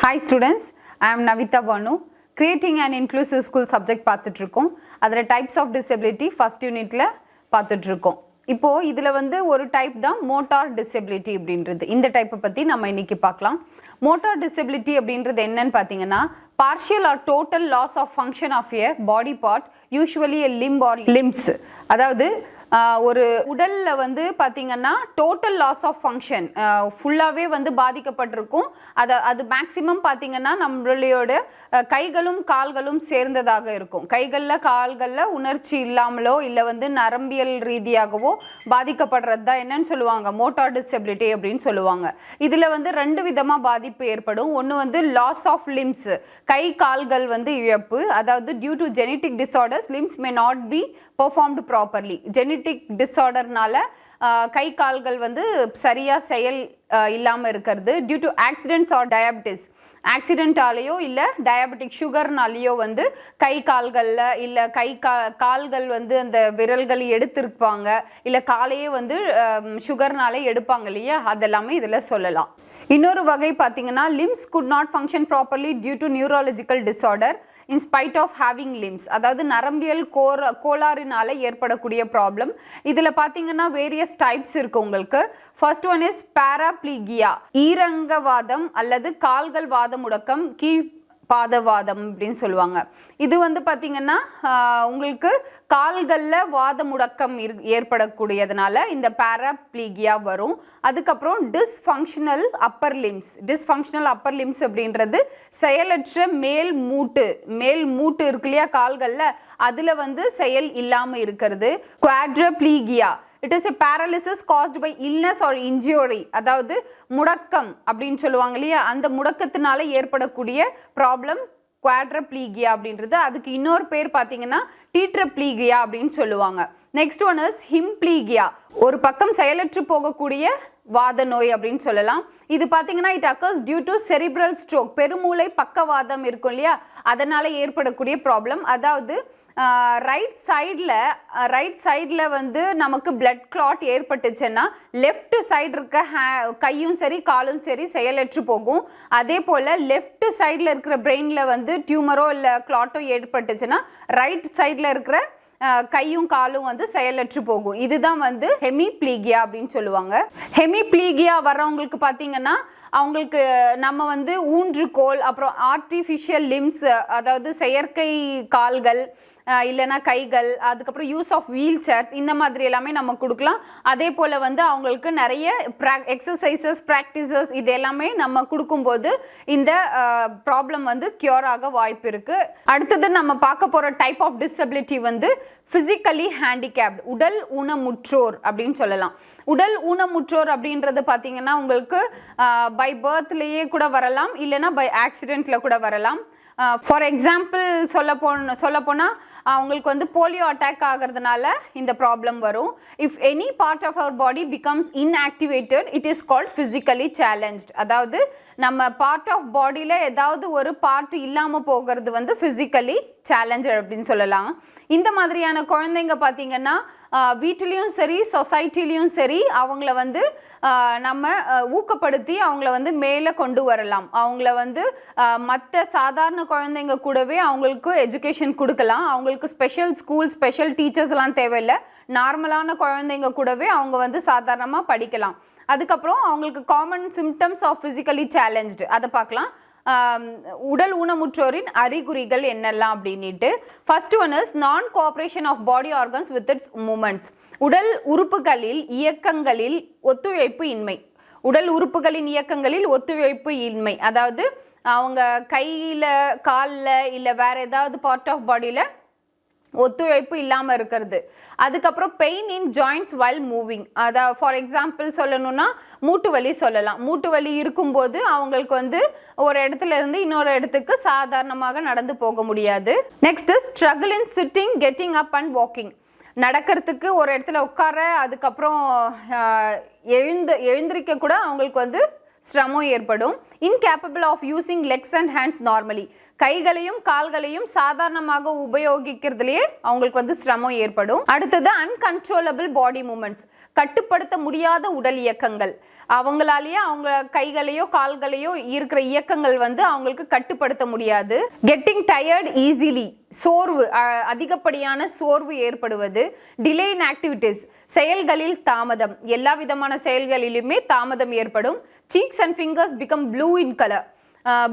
Hi students, I am Navita Banu. Creating an inclusive school subject பார்த்துட்டு இருக்கோம். அதுல types of disability first unitல பார்த்துட்டு இருக்கோம். இப்போ இதுல வந்து ஒரு டைப் தான் மோட்டார் டிசபிலிட்டி அப்படின்றது. இந்த டைப்பை பத்தி நம்ம இன்னைக்கு பார்க்கலாம். மோட்டார் டிசபிலிட்டி அப்படின்றது என்னன்னு பார்த்தீங்கன்னா partial or total loss of function of a body part, usually a limb or limbs. அதாவது ஒரு உடல்ல வந்து பார்த்தீங்கன்னா டோட்டல் லாஸ் ஆஃப் ஃபங்க்ஷன் ஃபுல்லாகவே வந்து பாதிக்கப்பட்டிருக்கும். அது மேக்சிமம் பார்த்தீங்கன்னா நம்மளோட கைகளும் கால்களும் சேர்ந்ததாக இருக்கும். கைகளில் கால்களில் உணர்ச்சி இல்லாமலோ இல்லை வந்து நரம்பியல் ரீதியாகவோ பாதிக்கப்படுறது தான் என்னன்னு சொல்லுவாங்க, மோட்டார் டிசபிலிட்டி அப்படின்னு சொல்லுவாங்க. இதில் வந்து ரெண்டு விதமாக பாதிப்பு ஏற்படும். ஒன்று வந்து லாஸ் ஆஃப் லிம்ஸ், கை கால்கள் வந்து இழப்பு, அதாவது due to genetic disorders limbs may not be performed properly. Genetic டிஸார்டர்னால கை கால்கள் வந்து சரியாக செயல் இல்லாமல் இருக்கிறது. Due to accidents or diabetes, ஆக்சிடென்ட்டாலேயோ இல்லை டயபெட்டிக் சுகர்னாலேயோ வந்து கை கால்களில் இல்லை கால்கள் வந்து அந்த விரல்கள் எடுத்திருப்பாங்க, இல்லை காலையே வந்து சுகர்னாலே எடுப்பாங்க இல்லையா, அதெல்லாமே இதில் சொல்லலாம். இன்னொரு வகை பார்த்தீங்கன்னா limbs could not function properly due to neurological disorder in spite of having limbs. அதாவது நரம்பியல் கோளாறினால ஏற்படக்கூடிய ப்ராப்ளம். இதில் பார்த்தீங்கன்னா வேரியஸ் டைப்ஸ் இருக்கு உங்களுக்கு. ஃபர்ஸ்ட் ஒன் இஸ் பேராப்ளீகியா, ஈரங்கவாதம் அல்லது கால்கள் வாத முடக்கம், பாதவாதம் அப்படின்னு சொல்லுவாங்க. இது வந்து பார்த்தீங்கன்னா உங்களுக்கு கால்களில் வாத முடக்கம் ஏற்படக்கூடியதுனால இந்த பேராப்ளீகியா வரும். அதுக்கப்புறம் டிஸ்ஃபங்க்ஷனல் அப்பர் லிம்ஸ் அப்படின்றது செயலற்ற மேல் மூட்டு இருக்கு இல்லையா கால்களில், அதில் வந்து செயல் இல்லாமல் இருக்கிறது. குவாட்ரப்ளீகியா, it is a paralysis caused by illness or injury, அதாவது முடக்கம் அப்படின்னு சொல்லுவாங்க இல்லையா, அந்த முடக்கத்தினால ஏற்படக்கூடிய ப்ராப்ளம் குவாட்ரப்ளீகியா அப்படின்றது. அதுக்கு இன்னொரு பேர் பார்த்தீங்கன்னா டீட்ரப்ளீகியா அப்படின்னு சொல்லுவாங்க. நெக்ஸ்ட் ஒன் இஸ் ஹிம்ப்ளீகியா, ஒரு பக்கம் செயலற்று போகக்கூடிய வாத நோய் அப்படின்னு சொல்லலாம். இது பார்த்தீங்கன்னா it occurs due to cerebral stroke, பெருமூளை பக்கவாதம் இருக்கும் இல்லையா, அதனால ஏற்படக்கூடிய ப்ராப்ளம். அதாவது ரைட் சைடில் வந்து நமக்கு பிளட் கிளாட் ஏற்பட்டுச்சுன்னா லெஃப்ட் சைடு இருக்க கையும் சரி காலும் சரி செயலற்று போகும். அதே போல் லெஃப்ட் சைடில் இருக்கிற பிரெயினில் வந்து டியூமரோ இல்லை கிளாட்டோ ஏற்பட்டுச்சுன்னா ரைட் சைடில் இருக்கிற கையும் காலும் வந்து செயலற்று போகும். இதுதான் வந்து ஹெமிப்ளீகியா அப்படின்னு சொல்லுவாங்க. ஹெமிப்ளீகியா வர்றவங்களுக்கு பார்த்தீங்கன்னா அவங்களுக்கு நம்ம வந்து ஊன்றுகோல், அப்புறம் ஆர்டிஃபிஷியல் லிம்ஸ், அதாவது செயற்கை கால்கள் இல்லைனா கைகள், அதுக்கப்புறம் யூஸ் ஆஃப் வீல் சேர்ஸ், இந்த மாதிரி எல்லாமே நம்ம கொடுக்கலாம். அதே போல் வந்து அவங்களுக்கு நிறைய எக்ஸசைசஸ் ப்ராக்டிசஸ் இது எல்லாமே நம்ம கொடுக்கும்போது இந்த ப்ராப்ளம் வந்து க்யூர் ஆக வாய்ப்பு இருக்குது. அடுத்தது நம்ம பார்க்க போகிற டைப் ஆஃப் டிசபிலிட்டி வந்து ஃபிசிக்கலி ஹேண்டிகேப்ட், உடல் ஊனமுற்றோர் அப்படின்னு சொல்லலாம். உடல் ஊனமுற்றோர் அப்படின்றது பார்த்தீங்கன்னா உங்களுக்கு பை பர்த்லேயே கூட வரலாம், இல்லைனா பை ஆக்சிடெண்ட்டில் கூட வரலாம். ஃபார் எக்ஸாம்பிள் சொல்லப்போனால் அவங்களுக்கு வந்து போலியோ அட்டாக் ஆகிறதுனால இந்த ப்ராப்ளம் வரும். If any part of our body becomes inactivated it is called physically challenged. அதாவது நம்ம பார்ட் ஆஃப் பாடியில் ஏதாவது ஒரு பார்ட் இல்லாமல் போகிறது வந்து ஃபிசிக்கலி சேலஞ்ச் அப்படின்னு சொல்லலாம். இந்த மாதிரியான குழந்தைங்க பார்த்தீங்கன்னா வீட்டிலையும் சரி சொசைட்டிலையும் சரி அவங்கள வந்து நம்ம ஊக்கப்படுத்தி அவங்கள வந்து மேலே கொண்டு வரலாம். அவங்கள வந்து மற்ற சாதாரண குழந்தைங்க கூடவே அவங்களுக்கு எஜுகேஷன் கொடுக்கலாம். அவங்களுக்கு ஸ்பெஷல் ஸ்கூல் ஸ்பெஷல் டீச்சர்ஸ்லாம் தேவையில்லை, நார்மலான குழந்தைங்க கூடவே அவங்க வந்து சாதாரணமாக படிக்கலாம். அதுக்கப்புறம் அவங்களுக்கு common symptoms of physically challenged அதை பார்க்கலாம். உடல் ஊனமுற்றோரின் அறிகுறிகள் என்னெல்லாம் அப்படின்ட்டு. First one is non cooperation of body organs with its movements. உடல் உறுப்புகளில் இயக்கங்களில் ஒத்துழைப்பு இன்மை. உடல் உறுப்புகளின் இயக்கங்களில் ஒத்துழைப்பு இன்மை, அதாவது அவங்க கையில் காலில் இல்லை வேறு ஏதாவது பார்ட் ஆஃப் பாடியில் ஒத்துழைப்பு இல்லாமல் இருக்கிறது. அதுக்கப்புறம் பெயின் இன் ஜாயிண்ட்ஸ் வைல் மூவிங், அதாவது ஃபார் எக்ஸாம்பிள் சொல்லணும்னா மூட்டு வலி சொல்லலாம். மூட்டு வலி இருக்கும்போது அவங்களுக்கு வந்து ஒரு இடத்துல இருந்து இன்னொரு இடத்துக்கு சாதாரணமாக நடந்து போக முடியாது. Next struggle in sitting, getting up and walking. நடக்கிறதுக்கு ஒரு இடத்துல உட்கார, அதுக்கப்புறம் எழுந்திருக்க கூட அவங்களுக்கு வந்து சிரமம் ஏற்படும். Incapable of using legs and hands normally, கைகளையும் கால்களையும் சாதாரணமாக உபயோகிக்கிறதுலேயே அவங்களுக்கு வந்து சிரமம் ஏற்படும். அடுத்தது அன்கன்ட்ரோலபிள் பாடி மூமெண்ட்ஸ், கட்டுப்படுத்த முடியாத உடல் இயக்கங்கள். அவங்களாலேயே அவங்க கைகளையோ கால்களையோ இருக்கிற இயக்கங்கள் வந்து அவங்களுக்கு கட்டுப்படுத்த முடியாது. கெட்டிங் டயர்ட் ஈஸிலி, சோர்வு, அதிகப்படியான சோர்வு ஏற்படுவது. டிலே இன் ஆக்டிவிட்டிஸ், செயல்களில் தாமதம், எல்லா விதமான செயல்களிலுமே தாமதம் ஏற்படும். Cheeks and fingers become blue in colour,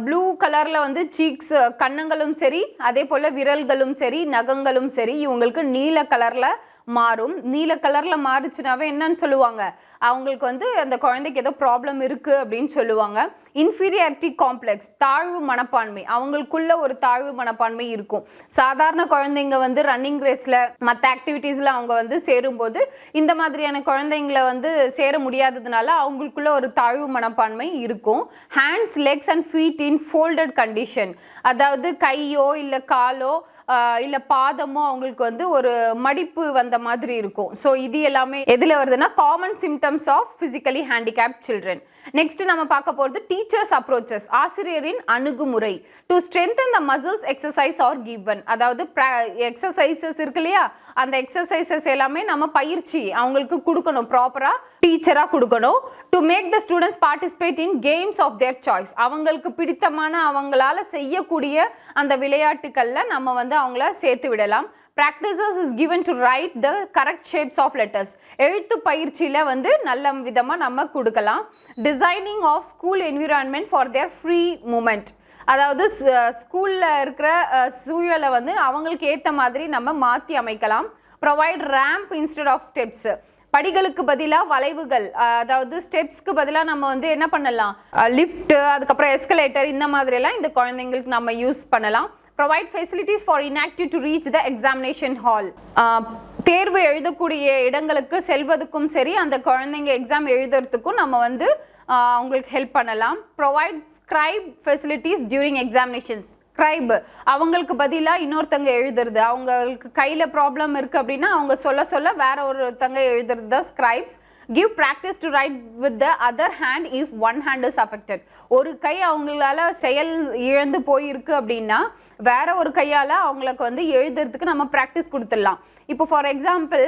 blue கலரில் வந்து சீக்ஸ் கன்னங்களும் சரி, அதே போல் விரல்களும் சரி, நகங்களும் சரி இவங்களுக்கு நீல கலரில் மாறும். நீல கலரில் மாறுச்சுனாவே என்னன்னு சொல்லுவாங்க, அவங்களுக்கு வந்து அந்த குழந்தைக்கு ஏதோ ப்ராப்ளம் இருக்குது அப்படின்னு சொல்லுவாங்க. இன்ஃபீரியாரிட்டி காம்ப்ளெக்ஸ், தாழ்வு மனப்பான்மை, அவங்களுக்குள்ள ஒரு தாழ்வு மனப்பான்மை இருக்கும். சாதாரண குழந்தைங்க வந்து ரன்னிங் ரேஸில் மற்ற ஆக்டிவிட்டீஸில் அவங்க வந்து சேரும்போது இந்த மாதிரியான குழந்தைங்களை வந்து சேர முடியாததுனால அவங்களுக்குள்ள ஒரு தாழ்வு மனப்பான்மை இருக்கும். Hands, legs and feet in folded condition, அதாவது கையோ இல்லை காலோ இல்லை பாதமோ அவங்களுக்கு வந்து ஒரு மடிப்பு வந்த மாதிரி இருக்கும். ஸோ இது எல்லாமே எதில் வருதுன்னா common symptoms of physically handicapped children. Next நம்ம பார்க்க போகிறது டீச்சர்ஸ் அப்ரோச்சஸ், ஆசிரியரின் அணுகுமுறை. To strengthen the muscles exercise are given, அதாவது எக்ஸசைசஸ் இருக்கு இல்லையா, அந்த எக்ஸசைசஸ் எல்லாமே நம்ம பயிற்சி அவங்களுக்கு கொடுக்கணும், ப்ராப்பராக டீச்சராக கொடுக்கணும். To make the students participate in games of their choice, அவங்களுக்கு பிடித்தமான அவங்களால செய்யக்கூடிய அந்த விளையாட்டுகளில் நம்ம வந்து அவங்கள சேர்த்து விடலாம். Practices is given to write the correct shapes of letters, எழுத்து பயிற்சியில் வந்து நல்ல விதமாக நம்ம கொடுக்கலாம். Designing of school environment for their free movement, அதாவது ஸ்கூலில் இருக்கிற சூழலை வந்து அவங்களுக்கு ஏற்ற மாதிரி நம்ம மாற்றி அமைக்கலாம். Provide ramp instead of steps, படிகளுக்கு பதிலாக வளைவுகள், அதாவது ஸ்டெப்ஸ்க்கு பதிலாக நம்ம வந்து என்ன பண்ணலாம், லிஃப்ட், அதுக்கப்புறம் எஸ்கலேட்டர், இந்த மாதிரியெல்லாம் இந்த குழந்தைங்களுக்கு நம்ம யூஸ் பண்ணலாம். Provide facilities for inactive to reach the examination hall, தேர்வு எழுதக்கூடிய இடங்களுக்கு செல்வதுக்கும் சரி, அந்த குழந்தைங்க எக்ஸாம் எழுதுறதுக்கும் நம்ம வந்து அவங்களுக்கு ஹெல்ப் பண்ணலாம். Provide scribe facilities during examinations, scribe அவங்களுக்கு பதிலாக இன்னொருத்தங்க எழுதுறது, அவங்களுக்கு கையில் ப்ராப்ளம் இருக்குது அப்படின்னா அவங்க சொல்ல வேற ஒருத்தங்க எழுதுறது தான் scribes. Give practice to write with the other hand if one hand is affected, ஒரு கை அவங்களால செயல் இழந்து போயிருக்கு அப்படின்னா வேற ஒரு கையால் அவங்களுக்கு வந்து எழுதுறதுக்கு நம்ம ப்ராக்டிஸ் கொடுத்துடலாம். இப்போ ஃபார் எக்ஸாம்பிள்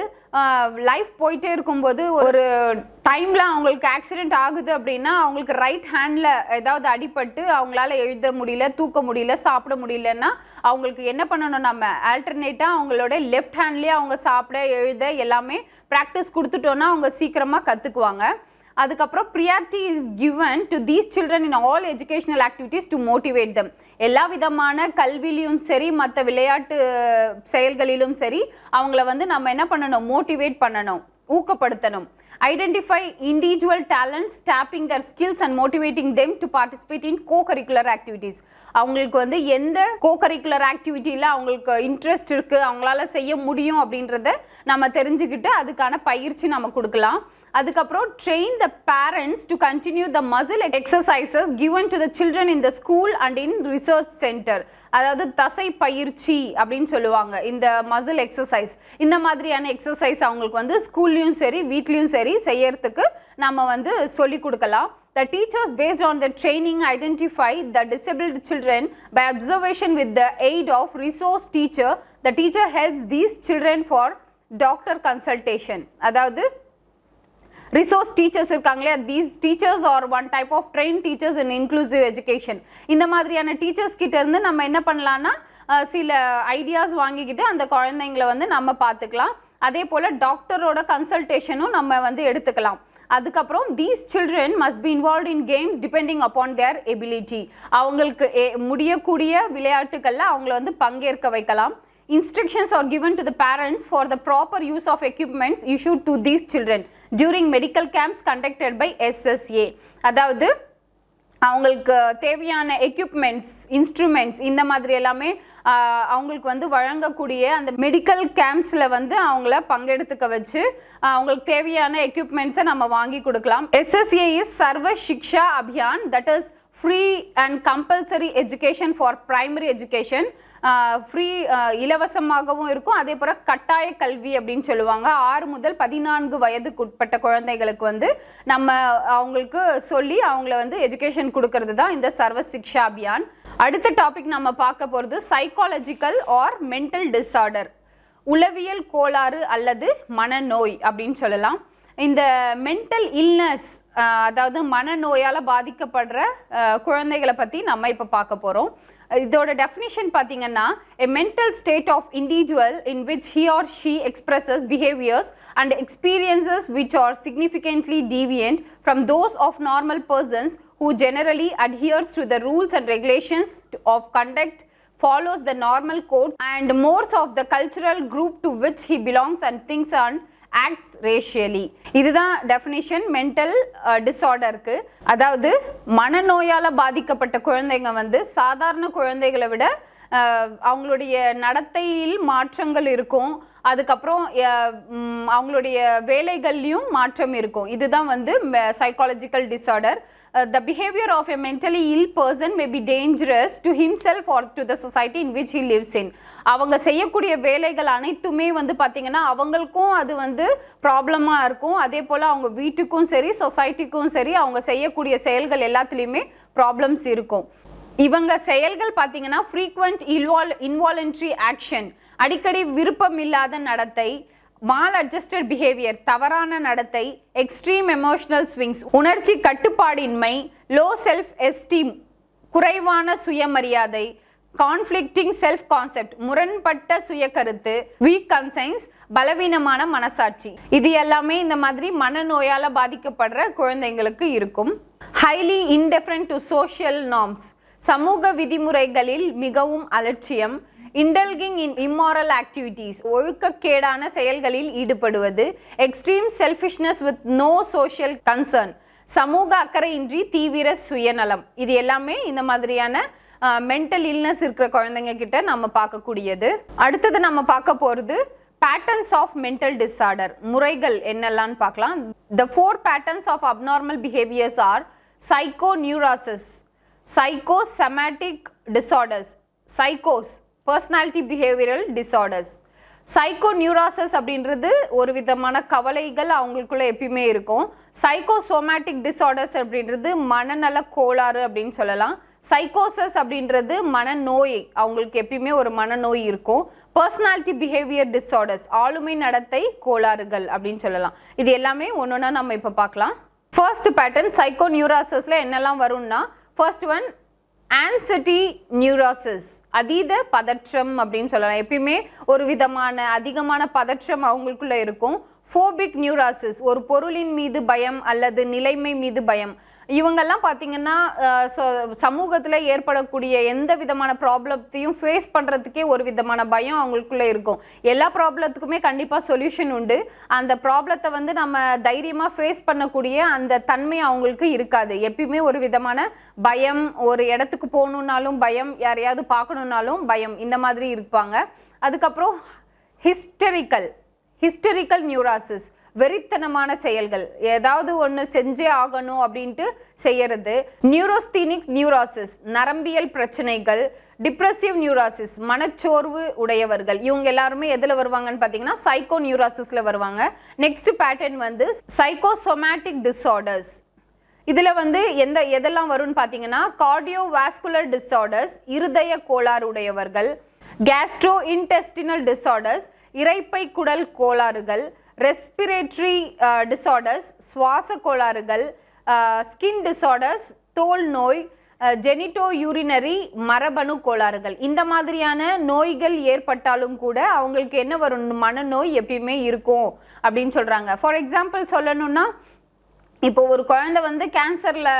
லைஃப் போயிட்டே இருக்கும்போது ஒரு டைமில் அவங்களுக்கு ஆக்சிடெண்ட் ஆகுது அப்படின்னா அவங்களுக்கு ரைட் ஹேண்டில் ஏதாவது அடிபட்டு அவங்களால எழுத முடியல, தூக்க முடியல, சாப்பிட முடியலன்னா அவங்களுக்கு என்ன பண்ணணும், நம்ம ஆல்டர்னேட்டாக அவங்களோட லெஃப்ட் ஹேண்ட்லேயே அவங்க சாப்பிட எழுத எல்லாமே ப்ராக்டிஸ் கொடுத்துட்டோன்னா அவங்க சீக்கிரமாக கற்றுக்குவாங்க. அதுக்கப்புறம் priority is given to these children in all educational activities to motivate them, எல்லா விதமான கல்வியிலும் சரி மற்ற விளையாட்டு செயல்களிலும் சரி அவங்கள வந்து நம்ம என்ன பண்ணணும், மோட்டிவேட் பண்ணணும், ஊக்கப்படுத்தணும். Identify individual talents, tapping their skills and motivating them to participate in co-curricular activities, அவங்களுக்கு வந்து எந்த co-curricular activityல அவங்களுக்கு இன்ட்ரெஸ்ட் இருக்குது, அவங்களால செய்ய முடியும் அப்படின்றத நம்ம தெரிஞ்சுக்கிட்டு அதுக்கான பயிற்சி நம்ம கொடுக்கலாம். அதுக்கப்புறம் train the parents to continue the muscle exercises given to the children in the school and in research center, அதாவது தசை பயிற்சி அப்படின்னு சொல்லுவாங்க. இந்த மசில் எக்ஸசைஸ், இந்த மாதிரியான எக்ஸசைஸ் அவங்களுக்கு வந்து ஸ்கூல்லையும் சரி வீட்லேயும் சரி செய்யறதுக்கு நம்ம வந்து சொல்லி கொடுக்கலாம். The teachers based on the training identify the disabled children by observation with the aid of resource teacher. The teacher helps these children for doctor consultation, அதாவது ரிசோர்ஸ் டீச்சர்ஸ் இருக்காங்களே, these teachers are one type of train teachers in inclusive education. இந்த மாதிரியான teachers கிட்ட இருந்து நம்ம என்ன பண்ணலான்னா சில ஐடியாஸ் வாங்கிக்கிட்டு அந்த குழந்தைங்களை வந்து நம்ம பார்த்துக்கலாம். அதே போல் டாக்டரோட கன்சல்டேஷனும் நம்ம வந்து எடுத்துக்கலாம். அதுக்கப்புறம் these children must be involve in games depending upon there ability, அவங்களுக்கு முடியக்கூடிய விளையாட்டுகளில் அவங்கள வந்து பங்கேற்க வைக்கலாம். Instructions are given to the parents for the proper use of equipments issued to these children during medical camps conducted by SSA, அதாவது அவங்களுக்கு தேவையான எக்யூப்மெண்ட்ஸ், இன்ஸ்ட்ருமெண்ட்ஸ், இந்த மாதிரி எல்லாமே அவங்களுக்கு வந்து வழங்கக்கூடிய அந்த மெடிக்கல் கேம்ப்ஸில் வந்து அவங்கள பங்கெடுத்துக்க வச்சு அவங்களுக்கு தேவையான எக்யூப்மெண்ட்ஸை நம்ம வாங்கி கொடுக்கலாம். SSA is Sarva Shiksha Abhiyan, that is free and compulsory education for primary education. Free இலவசமாகவும் இருக்கும், அதே போல் கட்டாய கல்வி அப்படின்னு சொல்லுவாங்க. 6 முதல் 14 வயதுக்கு உட்பட்ட குழந்தைகளுக்கு வந்து நம்ம அவங்களுக்கு சொல்லி அவங்கள வந்து எஜுகேஷன் கொடுக்கறது தான் இந்த சர்வ சிக்ஷா அபியான். அடுத்த டாபிக் நம்ம பார்க்க போகிறது சைக்காலஜிக்கல் ஆர் மென்டல் டிஸார்டர், உளவியல் கோளாறு அல்லது மனநோய் அப்படின்னு சொல்லலாம். இந்த மென்டல் இல்னஸ் அதாவது மனநோயால் பாதிக்கப்படுற குழந்தைகளை பற்றி நம்ம இப்போ பார்க்க போகிறோம். இதோட டெஃபினிஷன் பார்த்தீங்கன்னா a mental state of individual in which he or she expresses behaviors and experiences which are significantly deviant from those of normal persons who generally adheres to the rules and regulations of conduct, follows the normal codes and mores of the cultural group to which he belongs and thinks and acts racially. இதுதான் definition mental டிஸார்டருக்கு. அதாவது மனநோயால் பாதிக்கப்பட்ட குழந்தைங்க வந்து சாதாரண குழந்தைகளை விட அவங்களுடைய நடத்தையில் மாற்றங்கள் இருக்கும், அதுக்கப்புறம் அவங்களுடைய வேலைகள்லையும் மாற்றம் இருக்கும். இதுதான் வந்து psychological disorder. The behavior of a mentally ill person may be dangerous to himself or to the society in which he lives in. அவங்க செய்யக்கூடிய வேலைகள் அனைத்துமே வந்து பார்த்திங்கன்னா அவங்களுக்கும் அது வந்து ப்ராப்ளமாக இருக்கும். அதே போல் அவங்க வீட்டுக்கும் சரி சொசைட்டிக்கும் சரி அவங்க செய்யக்கூடிய செயல்கள் எல்லாத்துலேயுமே ப்ராப்ளம்ஸ் இருக்கும். இவங்க செயல்கள் பார்த்திங்கன்னா ஃப்ரீக்வெண்ட் இன்வாலன்ட்ரி ஆக்ஷன், அடிக்கடி விருப்பம் இல்லாத நடத்தை, மால் அட்ஜஸ்டட் பிஹேவியர் தவறான நடத்தை, எக்ஸ்ட்ரீம் எமோஷனல் ஸ்விங்ஸ் உணர்ச்சி கட்டுப்பாடின்மை, லோ செல்ஃப் எஸ்டீம் குறைவான சுயமரியாதை, கான்ஃப்ளிக்டிங் செல்ஃப் கான்செப்ட் முரண்பட்ட சுய கருத்து, வீக் கன்சைன்ஸ் பலவீனமான மனசாட்சி, இது எல்லாமே இந்த மாதிரி மனநோயால் பாதிக்கப்படுற குழந்தைங்களுக்கு இருக்கும். Highly indifferent to social norms சமூக விதிமுறைகளில் மிகவும் அலட்சியம், இண்டல்கிங் இன் இம்மாரல் ஆக்டிவிட்டீஸ் ஒழுக்கக்கேடான செயல்களில் ஈடுபடுவது, extreme selfishness with no social concern சமூக அக்கறையின்றி தீவிர சுயநலம், இது எல்லாமே இந்த மாதிரியான மென்டல் இல்னஸ் இருக்கிற குழந்தைங்க கிட்ட நம்ம பார்க்கக்கூடியது. அடுத்தது நம்ம பார்க்க போகிறது பேட்டர்ன்ஸ் ஆஃப் மென்டல் டிஸார்டர், முறைகள் என்னெல்லாம் பார்க்கலாம். The 4 patterns of abnormal behaviors are psychoneurosis, psychosomatic disorders, psychos personality behavioral disorders. சைக்கோநியூராசிஸ் அப்படின்றது ஒரு விதமான கவலைகள் அவங்களுக்குள்ள எப்பயுமே இருக்கும். சைக்கோசோமேட்டிக் டிஸார்டர்ஸ் அப்படின்றது மனநல கோளாறு அப்படின்னு சொல்லலாம். சைக்கோசஸ் அப்படின்றது மனநோய், அவங்களுக்கு எப்பயுமே ஒரு மனநோய் இருக்கும். பர்சனாலிட்டி பிஹேவியர் டிஸார்டர்ஸ் ஆளுமை நடத்தை கோளாறுகள் அப்படின்னு சொல்லலாம். இது எல்லாமே ஒன்னொன்னா நம்ம இப்போ பார்க்கலாம். ஃபர்ஸ்ட் பேட்டர்ன் சைக்கோநியூராசிஸ்ல என்னெல்லாம் வரும்னா, ஃபர்ஸ்ட் ஒன் ஆன்சைட்டி நியூரோசிஸ், அதீத பதற்றம் அப்படின்னு சொல்லலாம். எப்பயுமே ஒரு விதமான அதிகமான பதற்றம் அவங்களுக்குள்ள இருக்கும். ஃபோபிக் நியூரோசிஸ் ஒரு பொருளின் மீது பயம் அல்லது நிலைமை மீது பயம். இவங்கெல்லாம் பார்த்தீங்கன்னா சமூகத்தில் ஏற்படக்கூடிய எந்த விதமான ப்ராப்ளத்தையும் ஃபேஸ் பண்ணுறதுக்கே ஒரு விதமான பயம் அவங்களுக்குள்ளே இருக்கும். எல்லா ப்ராப்ளத்துக்குமே கண்டிப்பாக சொல்யூஷன் உண்டு. அந்த ப்ராப்ளத்தை வந்து நம்ம தைரியமாக ஃபேஸ் பண்ணக்கூடிய அந்த தன்மை அவங்களுக்கு இருக்காது. எப்பயுமே ஒரு விதமான பயம், ஒரு இடத்துக்கு போகணுன்னாலும் பயம், யாரையாவது பார்க்கணுன்னாலும் பயம், இந்த மாதிரி இருப்பாங்க. அதுக்கப்புறம் ஹிஸ்டரிக்கல் நியூராசிஸ் வெறித்தனமான செயல்கள், ஏதாவது ஒன்று செஞ்சே ஆகணும் அப்படின்ட்டு செய்யறது. நியூரோஸ்தீனிக் நியூராசிஸ் நரம்பியல் பிரச்சனைகள். டிப்ரெசிவ் நியூராசிஸ் மனச்சோர்வு உடையவர்கள். இவங்க எல்லாருமே எதில் வருவாங்கன்னு பார்த்தீங்கன்னா சைக்கோ நியூராசிஸில் வருவாங்க. நெக்ஸ்ட் பேட்டர்ன் வந்து சைக்கோசோமேட்டிக் டிஸார்டர்ஸ். இதில் வந்து எதெல்லாம் வரும்னு பார்த்தீங்கன்னா கார்டியோவாஸ்குலர் டிஸார்டர்ஸ் இருதய கோளாறு உடையவர்கள், கேஸ்ட்ரோ இன்டெஸ்டினல் டிஸார்டர்ஸ் இரைப்பை குடல் கோளாறுகள், ரெஸ்பிரேட்டரி டிஸார்டர்ஸ் சுவாச கோளாறுகள், ஸ்கின் டிஸார்டர்ஸ் தோல் நோய், ஜெனிட்டோ யூரினரி மரபணு கோளாறுகள். இந்த மாதிரியான நோய்கள் ஏற்பட்டாலும் கூட அவங்களுக்கு என்ன வரும், மனநோய் எப்பயுமே இருக்கும் அப்படின்னு சொல்கிறாங்க. ஃபார் எக்ஸாம்பிள் சொல்லணும்னா, இப்போ ஒரு குழந்தை வந்து கேன்சரில்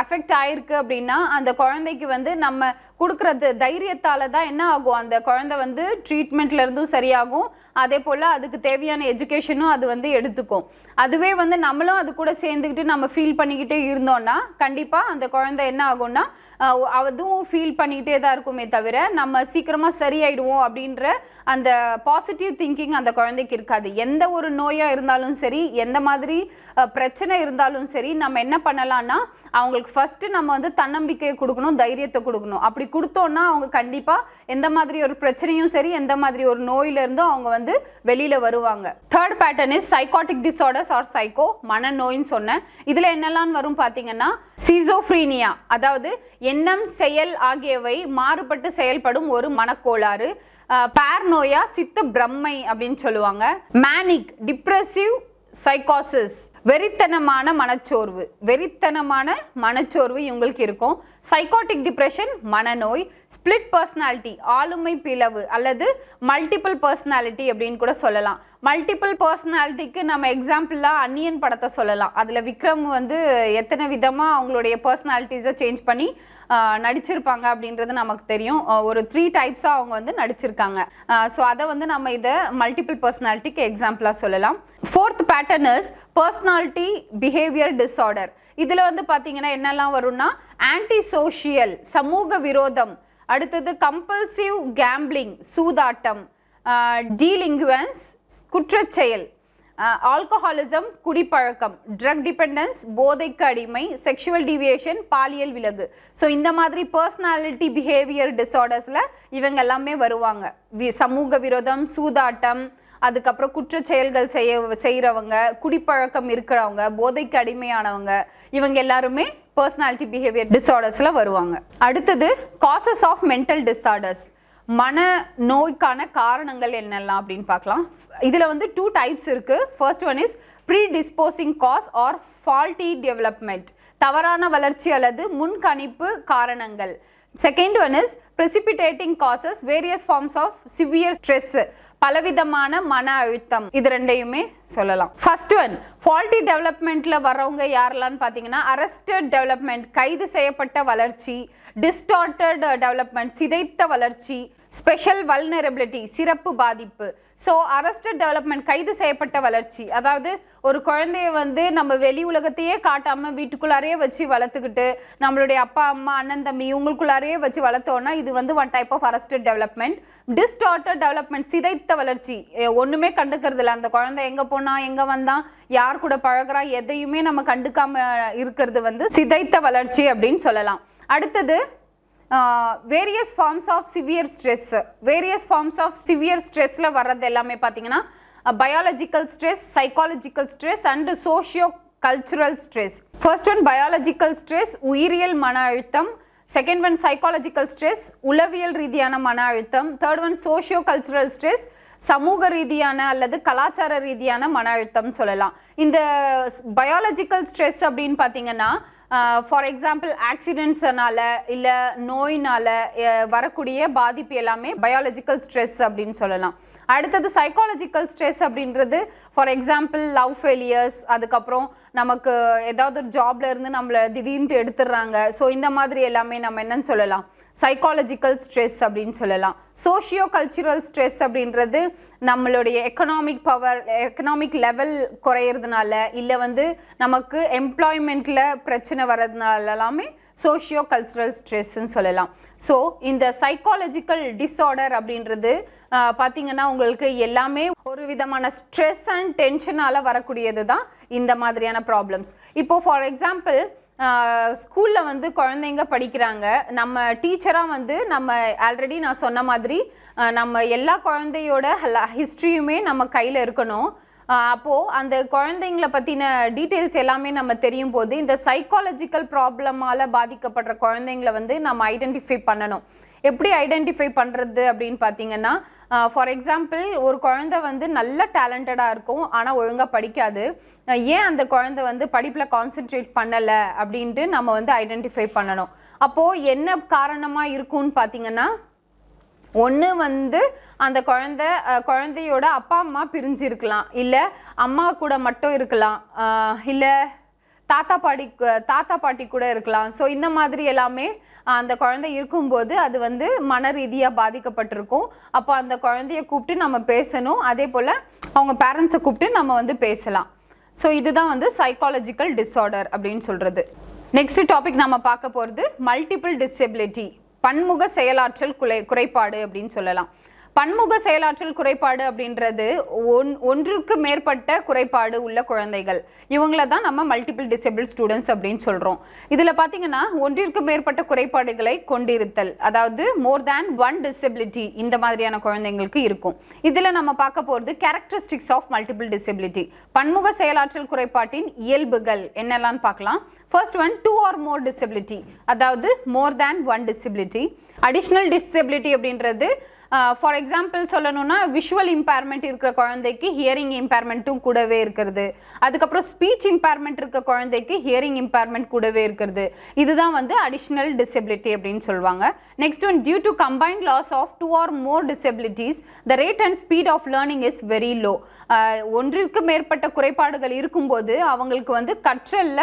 அஃபெக்ட் ஆயிருக்கு அப்படின்னா அந்த குழந்தைக்கு வந்து நம்ம கொடுக்குறது தைரியத்தால் தான் என்ன ஆகும், அந்த குழந்தை வந்து ட்ரீட்மெண்ட்லேருந்தும் சரியாகும். அதே போல் அதுக்கு தேவையான எஜுகேஷனும் அது வந்து எடுத்துக்கும். அதுவே வந்து நம்மளும் அது கூட சேர்ந்துக்கிட்டு நம்ம ஃபீல் பண்ணிக்கிட்டே இருந்தோம்னா கண்டிப்பாக அந்த குழந்தை என்ன ஆகும்னா அதுவும் ஃபீல் பண்ணிக்கிட்டே தான் இருக்குமே தவிர நம்ம சீக்கிரமாக சரியாயிடுவோம் அப்படின்ற அந்த பாசிட்டிவ் திங்கிங் அந்த குழந்தைக்கு இருக்காது. எந்த ஒரு நோயாக இருந்தாலும் சரி, எந்த மாதிரி பிரச்சனை இருந்தாலும் சரி, நம்ம என்ன பண்ணலாம்னா அவங்களுக்கு ஃபர்ஸ்ட் நம்ம வந்து தன்னம்பிக்கையை கொடுக்கணும், தைரியத்தை கொடுக்கணும். அப்படி கொடுத்தோன்னா அவங்க கண்டிப்பாக எந்த மாதிரி ஒரு பிரச்சனையும் சரி, எந்த மாதிரி ஒரு நோயிலிருந்தும் அவங்க வந்து வெளியில் வருவாங்க. Third pattern is psychotic disorders or psycho, மனநோயின்னு சொன்னேன். இதில் என்னெல்லாம் வரும் பார்த்தீங்கன்னா சிசோஃப்ரீனியா, அதாவது எண்ணம் செயல் ஆகியவை மாறுபட்டு செயல்படும் ஒரு மனக்கோளாறு. பார்னோயா சித்த பிரம்மை அப்படின்னு சொல்லுவாங்க. மேனிக் டிப்ரெசிவ் சைக்காசிஸ், வெறித்தனமான மனச்சோர்வு இவங்களுக்கு இருக்கும். சைக்காட்டிக் டிப்ரெஷன் மனநோய். ஸ்பிளிட் பர்சனாலிட்டி ஆளுமை பிளவு அல்லது மல்டிபிள் பர்சனாலிட்டி அப்படின்னு கூட சொல்லலாம். மல்டிபிள் பர்சனாலிட்டிக்கு நம்ம எக்ஸாம்பிளாக அன்னியன் படத்தை சொல்லலாம். அதில் விக்ரம் வந்து எத்தனை விதமாக அவங்களுடைய பர்சனாலிட்டிஸை சேஞ்ச் பண்ணி நடிச்சிருப்பாங்க அப்படின்றது நமக்கு தெரியும். ஒரு 3 டைப்ஸாக அவங்க வந்து நடிச்சிருக்காங்க. ஸோ அதை வந்து நம்ம இதை மல்டிபிள் பர்சனாலிட்டிக்கு எக்ஸாம்பிளாக சொல்லலாம். 4th pattern is personality behaviour disorder. இதில் வந்து பார்த்தீங்கன்னா என்னெல்லாம் வரும்னா ஆன்டி சோஷியல் சமூக விரோதம், அடுத்தது கம்பல்சிவ் கேம்பிளிங் சூதாட்டம், டீலிங்குவன்ஸ் குற்றச்செயல், ஆல்கஹாலிசம் குடிப்பழக்கம், ட்ரக் டிபெண்டன்ஸ் போதைக்கு அடிமை, செக்ஷுவல் டிவியேஷன் பாலியல் விலகு. ஸோ இந்த மாதிரி பர்சனாலிட்டி பிஹேவியர் டிஸார்டர்ஸில் இவங்க எல்லாமே வருவாங்க. சமூக விரோதம், சூதாட்டம், அதுக்கப்புறம் குற்றச்செயல்கள் செய்கிறவங்க, குடிப்பழக்கம் இருக்கிறவங்க, போதைக்கு அடிமையானவங்க, இவங்க எல்லாருமே பர்சனாலிட்டி பிஹேவியர் டிஸார்டர்ஸில் வருவாங்க. அடுத்தது காசஸ் ஆஃப் மென்டல் டிஸார்டர்ஸ், மன நோய்க்கான காரணங்கள் என்னெல்லாம் அப்படின்னு பார்க்கலாம். இதில் வந்து 2 டைப்ஸ் இருக்குது. First one is predisposing cause or faulty development, தவறான வளர்ச்சி அல்லது முன்கணிப்பு காரணங்கள். Second one is precipitating causes, various forms of severe stress, பலவிதமான மன அழுத்தம். இது ரெண்டையுமே சொல்லலாம். ஃபர்ஸ்ட் ஒன் ஃபால்ட்டி டெவலப்மெண்ட்ல வரவங்க யாரெல்லாம் பார்த்தீங்கன்னா அரஸ்டட் டெவலப்மெண்ட், கைது செய்யப்பட்ட வளர்ச்சி, டிஸ்டார்டட் டெவலப்மெண்ட், சிதைத்த வளர்ச்சி, ஸ்பெஷல் வல்னரபிலிட்டி, சிறப்பு பாதிப்பு. ஸோ அரஸ்டட் டெவலப்மெண்ட் கைது செய்யப்பட்ட வளர்ச்சி, அதாவது ஒரு குழந்தைய வந்து நம்ம வெளி உலகத்தையே காட்டாமல் வீட்டுக்குள்ளாரையே வச்சு வளர்த்துக்கிட்டு நம்மளுடைய அப்பா அம்மா அண்ணன் தம்பி இவங்களுக்குள்ளாரையே வச்சு வளர்த்தோன்னா இது வந்து one type of arrested development. Distorted development, சிதைத்த வளர்ச்சி, ஒன்றுமே கண்டுக்கிறது இல்லை. அந்த குழந்தை எங்கே போனால் எங்கே வந்தான், யார் கூட பழகிறா, எதையுமே நம்ம கண்டுக்காம இருக்கிறது வந்து சிதைத்த வளர்ச்சி அப்படின்னு சொல்லலாம். அடுத்தது various forms of severe stress. Various forms of severe ஸ்ட்ரெஸ்ல வர்றது எல்லாமே பார்த்தீங்கன்னா biological stress, psychological stress and socio cultural stress. First one biological stress, உயிரியல் மன அழுத்தம். செகண்ட் ஒன் சைக்காலஜிக்கல் ஸ்ட்ரெஸ், உளவியல் ரீதியான மன அழுத்தம். Third one socio cultural stress, சமூக ரீதியான அல்லது கலாச்சார ரீதியான மன அழுத்தம் சொல்லலாம். இந்த பயாலஜிக்கல் ஸ்ட்ரெஸ் அப்படின்னு பார்த்தீங்கன்னா ஃபார் எக்ஸாம்பிள் ஆக்சிடென்ட்ஸ்னால இல்லை நோயினால வரக்கூடிய பாதிப்பு எல்லாமே பயாலஜிக்கல் ஸ்ட்ரெஸ் அப்படின்னு சொல்லலாம். அடுத்தது சைக்காலஜிக்கல் ஸ்ட்ரெஸ் அப்படின்றது ஃபார் எக்ஸாம்பிள் லவ் ஃபெயிலியர்ஸ், அதுக்கப்புறம் நமக்கு ஏதாவது ஒரு ஜாப்ல இருந்து நம்மளை திடீர்னு எடுத்துடுறாங்க. ஸோ இந்த மாதிரி எல்லாமே நம்ம என்னன்னு சொல்லலாம், சைக்காலஜிக்கல் ஸ்ட்ரெஸ் அப்படின்னு சொல்லலாம். சோஷியோ கல்ச்சுரல் ஸ்ட்ரெஸ் அப்படின்றது நம்மளுடைய எக்கனாமிக் லெவல் குறையிறதுனால இல்லை வந்து நமக்கு எம்ப்ளாய்மெண்ட்ல பிரச்சனை வர்றதுனால எல்லாமே சோஷியோ கல்ச்சுரல் ஸ்ட்ரெஸ்ன்னு சொல்லலாம். ஸோ இந்த சைக்காலஜிக்கல் டிஸார்டர் அப்படின்றது பார்த்தீங்கன்னா உங்களுக்கு எல்லாமே ஒரு விதமான ஸ்ட்ரெஸ் அண்ட் டென்ஷனால வரக்கூடியது தான் இந்த மாதிரியான ப்ராப்ளம்ஸ். இப்போ ஃபார் எக்ஸாம்பிள் ஸ்கூலில் வந்து குழந்தைங்க படிக்கிறாங்க, நம்ம டீச்சராக வந்து நம்ம ஆல்ரெடி நான் சொன்ன மாதிரி நம்ம எல்லா குழந்தையோட ஹிஸ்ட்ரியுமே நம்ம கையில் இருக்கணும். அப்போது அந்த குழந்தைங்களை பற்றின டீட்டெயில்ஸ் எல்லாமே நம்ம தெரியும் போது இந்த சைக்காலஜிக்கல் ப்ராப்ளமால் பாதிக்கப்படுற குழந்தைங்களை வந்து நம்ம ஐடென்டிஃபை பண்ணணும். எப்படி ஐடென்டிஃபை பண்ணுறது அப்படின்னு பார்த்தீங்கன்னா ஃபார் எக்ஸாம்பிள் ஒரு குழந்தை வந்து நல்ல டேலண்டடாக இருக்கும் ஆனால் ஒழுங்காக படிக்காது. ஏன் அந்த குழந்தை வந்து படிப்பில் கான்சென்ட்ரேட் பண்ணலை அப்படின்ட்டு நம்ம வந்து ஐடென்டிஃபை பண்ணணும். அப்போது என்ன காரணமாக இருக்கும்னு பார்த்தீங்கன்னா ஒன்று வந்து அந்த குழந்தையோட அப்பா அம்மா பிரிஞ்சு இருக்கலாம், இல்லை அம்மா கூட மட்டும் இருக்கலாம், இல்லை தாத்தா பாட்டி கூட இருக்கலாம். ஸோ இந்த மாதிரி எல்லாமே அந்த குழந்தை இருக்கும்போது அது வந்து மன ரீதியாக பாதிக்கப்பட்டிருக்கும். அப்போ அந்த குழந்தைய கூப்பிட்டு நம்ம பேசணும், அதே போல் அவங்க பேரண்ட்ஸை கூப்பிட்டு நம்ம வந்து பேசலாம். ஸோ இதுதான் வந்து சைக்காலஜிக்கல் டிஸார்டர் அப்படின்னு சொல்கிறது. நெக்ஸ்ட் டாபிக் நம்ம பார்க்க போகிறது மல்டிபிள் டிசபிலிட்டி, பன்முக செயலாற்றல் குறைபாடு அப்படின்னு சொல்லலாம். பன்முக செயலாற்றல் குறைபாடு அப்படின்றது ஒன்றுக்கு மேற்பட்ட குறைபாடு உள்ள குழந்தைகள், இவங்கள தான் நம்ம மல்டிபிள் டிசேபிள் ஸ்டூடெண்ட்ஸ் அப்படின்னு சொல்கிறோம். இதில் பார்த்தீங்கன்னா ஒன்றிற்கு மேற்பட்ட குறைபாடுகளை கொண்டிருத்தல், அதாவது மோர் தேன் ஒன் டிசபிலிட்டி இந்த மாதிரியான குழந்தைங்களுக்கு இருக்கும். இதில் நம்ம பார்க்க போகிறது கேரக்டரிஸ்டிக்ஸ் ஆஃப் மல்டிபிள் டிசபிலிட்டி, பன்முக செயலாற்றல் குறைபாட்டின் இயல்புகள் என்னெல்லாம் பார்க்கலாம். First one 2 or more disability, அதாவது more than one disability. Additional disability அப்படின்றது ஃபார் எக்ஸாம்பிள் சொல்லணும்னா விஷுவல் இம்பேர்மெண்ட் இருக்கிற குழந்தைக்கு ஹியரிங் இம்பேர்மெண்ட்டும் கூடவே இருக்கிறது. அதுக்கப்புறம் ஸ்பீச் இம்பேர்மெண்ட் இருக்க குழந்தைக்கு ஹியரிங் இம்பேர்மெண்ட் கூடவே இருக்கிறது. இதுதான் வந்து அடிஷ்னல் டிசபிலிட்டி அப்படின்னு சொல்லுவாங்க. Next one, due to combined loss of 2 or more disabilities the rate and speed of learning is very low. ஒன்றிற்கு மேற்பட்ட குறைபாடுகள் இருக்கும்போது அவங்களுக்கு வந்து கற்றல்ல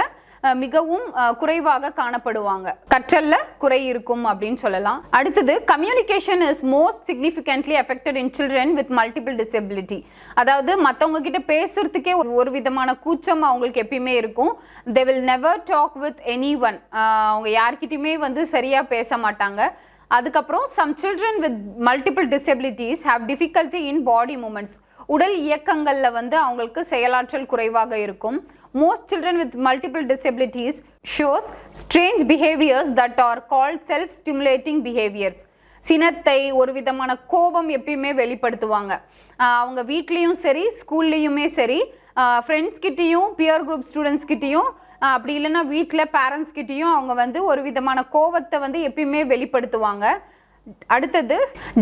மிகவும் குறைவாக காணப்படுவாங்க. கற்றல்ல குறை இருக்கும் அப்படின்னு சொல்லலாம். அடுத்தது, communication is most significantly affected in children with multiple disability. அதாவது மற்றவங்க கிட்ட பேசுறதுக்கே ஒரு விதமான கூச்சம் அவங்களுக்கு எப்பயுமே இருக்கும். They will never talk with any one. அவங்க யார்கிட்டயுமே வந்து சரியா பேச மாட்டாங்க. அதுக்கப்புறம் some children with multiple disabilities have difficulty in body movements. உடல் இயக்கங்கள்ல வந்து அவங்களுக்கு செயலாற்றல் குறைவாக இருக்கும். Most children with multiple disabilities shows strange behaviors that are called self-stimulating behaviors. சினத்தை, ஒரு விதமான கோபம் எப்பயுமே வெளிப்படுத்துவாங்க. அவங்க வீட்லேயும் சரி, ஸ்கூல்லையுமே சரி, ஃப்ரெண்ட்ஸ் கிட்டேயும், பியர் குரூப் ஸ்டூடெண்ட்ஸ் கிட்டேயும், அப்படி இல்லைன்னா வீட்டில் பேரண்ட்ஸ் கிட்டேயும் அவங்க வந்து ஒரு விதமான கோபத்தை வந்து எப்பயுமே வெளிப்படுத்துவாங்க. அடுத்தது,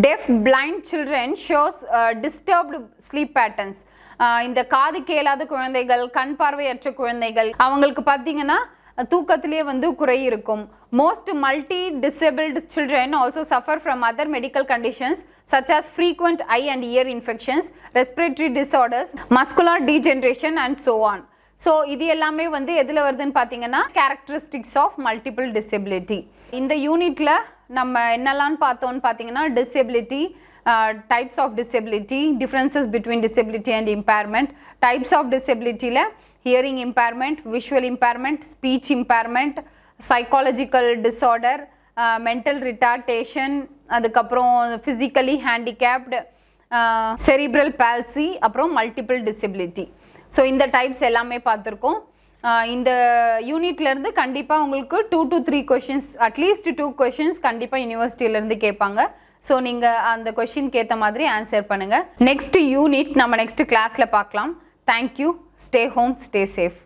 deaf blind children shows disturbed sleep patterns. இந்த காது கேளாத குழந்தைகள், கண் பார்வையற்ற குழந்தைகள், அவங்களுக்கு பார்த்தீங்கன்னா தூக்கத்திலே வந்து குறை இருக்கும். Most multi disabled children also suffer from other medical conditions such as frequent eye and ear infections, respiratory disorders, muscular degeneration and so on. So இது எல்லாமே வந்து எதில் வருதுன்னு பார்த்தீங்கன்னா கேரக்டரிஸ்டிக்ஸ் ஆஃப் மல்டிபிள் டிசபிலிட்டி. இந்த யூனிட்டில் நம்ம என்னெல்லாம் பார்த்தோன்னு பார்த்தீங்கன்னா disability, types of disability, differences between disability and impairment, types of disability la hearing impairment, visual impairment, speech impairment, psychological disorder, mental retardation, adukaprom physically handicapped, cerebral palsy, aprom multiple disability. So இந்த types எல்லாமே பார்த்திருக்கோம். இந்த யூனிட்ல இருந்து கண்டிப்பா உங்களுக்கு 2 to 3 questions, at least 2 questions கண்டிப்பா யூனிவர்சிட்டியில இருந்து கேட்பாங்க. ஸோ நீங்கள் அந்த கொஷினுக்கு ஏற்ற மாதிரி ஆன்சர் பண்ணுங்கள். நெக்ஸ்ட் யூனிட் நம்ம நெக்ஸ்ட் கிளாஸில் பார்க்கலாம். Thank you. Stay home, stay safe.